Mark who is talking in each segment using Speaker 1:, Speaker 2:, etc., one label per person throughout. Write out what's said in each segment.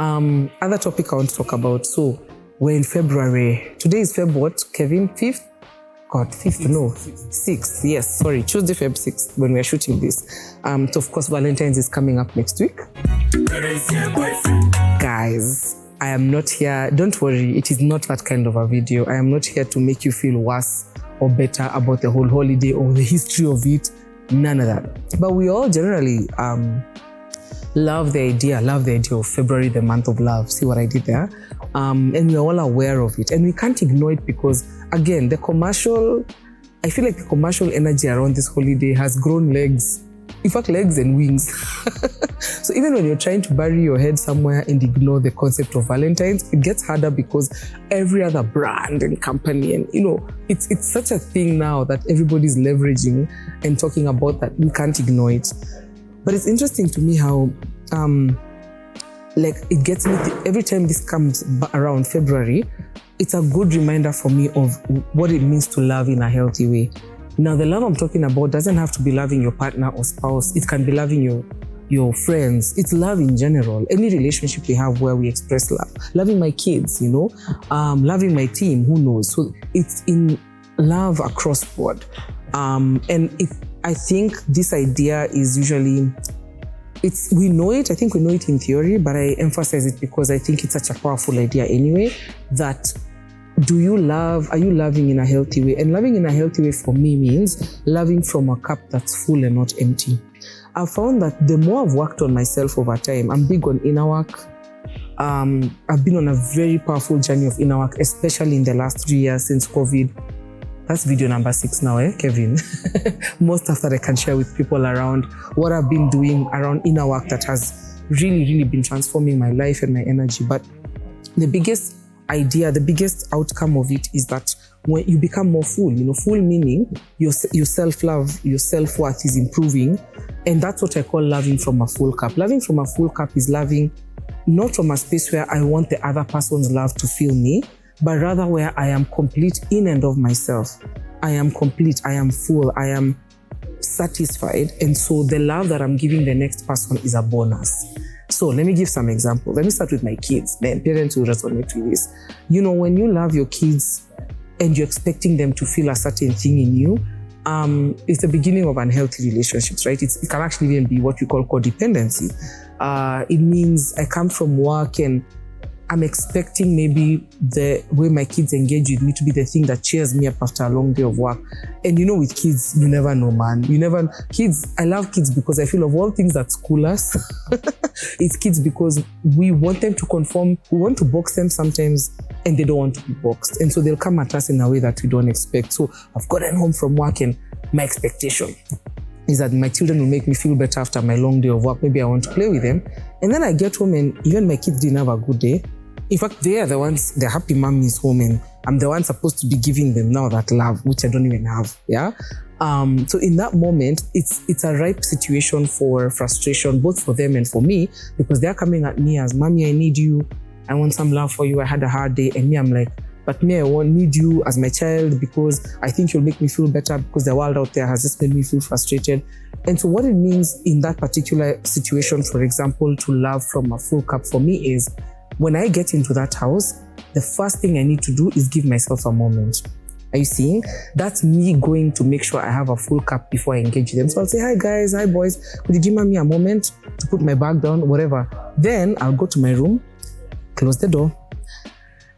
Speaker 1: Other topic I want to talk about. So we're in February. Today is Feb what, Kevin? 5th? God, 5th? No, 6th. Yes, sorry. Tuesday, Feb 6th when we're shooting this. So of course, Valentines is coming up next week. Guys, I am not here. Don't worry. It is not that kind of a video. I am not here to make you feel worse or better about the whole holiday or the history of it. None of that. But we all generally love the idea of February, the month of love. See what I did there? And we're all aware of it. And we can't ignore it because, again, I feel like the commercial energy around this holiday has grown legs. In fact, legs and wings. So even when you're trying to bury your head somewhere and ignore the concept of Valentine's, it gets harder because every other brand and company and, it's such a thing now that everybody's leveraging and talking about that. We can't ignore it. But it's interesting to me how, it gets me, every time this comes around February, it's a good reminder for me of what it means to love in a healthy way. Now, the love I'm talking about doesn't have to be loving your partner or spouse. It can be loving your friends. It's love in general. Any relationship we have where we express love. Loving my kids, loving my team, who knows? So it's in love across board. I think this idea is usually, we know it, I think we know it in theory, but I emphasize it because I think it's such a powerful idea anyway, that are you loving in a healthy way? And loving in a healthy way for me means loving from a cup that's full and not empty. I've found that the more I've worked on myself over time, I'm big on inner work. I've been on a very powerful journey of inner work, especially in the last 3 years since COVID. That's video number 6 now, Kevin? More stuff that I can share with people around what I've been doing around inner work that has really, really been transforming my life and my energy. But the biggest idea, the biggest outcome of it is that when you become more full, full meaning your self-love, your self-worth is improving. And that's what I call loving from a full cup. Loving from a full cup is loving not from a space where I want the other person's love to fill me, but rather where I am complete in and of myself. I am complete, I am full, I am satisfied. And so the love that I'm giving the next person is a bonus. So let me give some examples. Let me start with my kids. Then parents will resonate with this. When you love your kids and you're expecting them to feel a certain thing in you, it's the beginning of unhealthy relationships, right? It can actually even be what we call codependency. It means I come from work and I'm expecting maybe the way my kids engage with me to be the thing that cheers me up after a long day of work. And with kids, you never know, man. I love kids because I feel of all things that school us, it's kids because we want them to conform. We want to box them sometimes and they don't want to be boxed. And so they'll come at us in a way that we don't expect. So I've gotten home from work and my expectation is that my children will make me feel better after my long day of work. Maybe I want to play with them. And then I get home and even my kids didn't have a good day. In fact, they are the ones, the happy mom is home and I'm the one supposed to be giving them now that love, which I don't even have, yeah? So in that moment, it's a ripe situation for frustration, both for them and for me, because they're coming at me as, Mommy, I need you. I want some love for you. I had a hard day. And me, I'm like, but me, I won't need you as my child because I think you'll make me feel better because the world out there has just made me feel frustrated. And so what it means in that particular situation, for example, to love from a full cup for me is, when I get into that house, the first thing I need to do is give myself a moment. Are you seeing? That's me going to make sure I have a full cup before I engage them. So I'll say, hi guys, hi boys, could you give me a moment to put my bag down, whatever. Then I'll go to my room, close the door,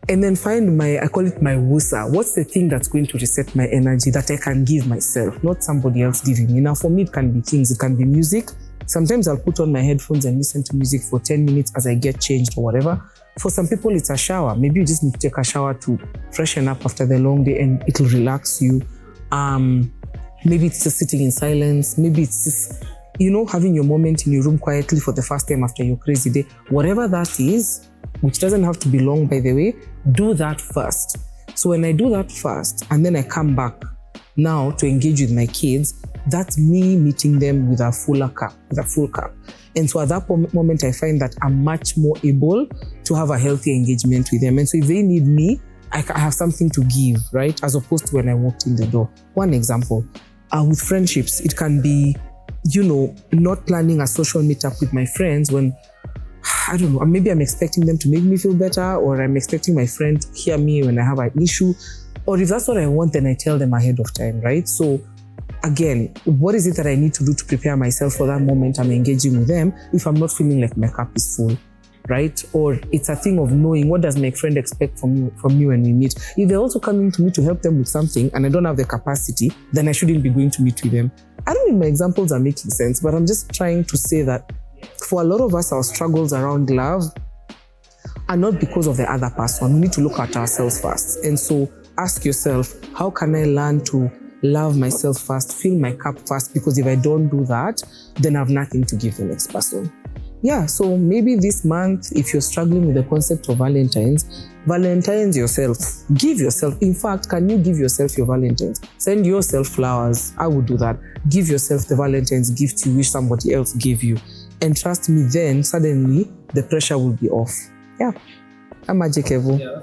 Speaker 1: and then find I call it my wusa. What's the thing that's going to reset my energy that I can give myself, not somebody else giving me? Now for me, it can be things, it can be music. Sometimes I'll put on my headphones and listen to music for 10 minutes as I get changed or whatever. For some people, it's a shower. Maybe you just need to take a shower to freshen up after the long day and it'll relax you. Maybe it's just sitting in silence. Maybe it's just, having your moment in your room quietly for the first time after your crazy day. Whatever that is, which doesn't have to be long, by the way, do that first. So when I do that first and then I come back now to engage with my kids, that's me meeting them with a full cup. And so at that moment, I find that I'm much more able to have a healthy engagement with them. And so if they need me, I have something to give, right? As opposed to when I walked in the door. One example, with friendships, it can be, not planning a social meetup with my friends when I don't know, maybe I'm expecting them to make me feel better, or I'm expecting my friend to hear me when I have an issue. Or if that's what I want, then I tell them ahead of time, right? So again, what is it that I need to do to prepare myself for that moment I'm engaging with them if I'm not feeling like my cup is full, right? Or it's a thing of knowing, what does my friend expect from me when we meet? If they're also coming to me to help them with something and I don't have the capacity, then I shouldn't be going to meet with them. I don't know if my examples are making sense, but I'm just trying to say that for a lot of us, our struggles around love are not because of the other person. We need to look at ourselves first. And so ask yourself, how can I learn to love myself first, fill my cup first? Because if I don't do that, then I have nothing to give the next person. Yeah, so maybe this month, if you're struggling with the concept of Valentines yourself. Give yourself. In fact, can you give yourself your Valentines? Send yourself flowers. I would do that. Give yourself the Valentine's gift you wish somebody else gave you. And trust me, then suddenly the pressure will be off. Yeah. I'm Magic Evo.
Speaker 2: Yeah.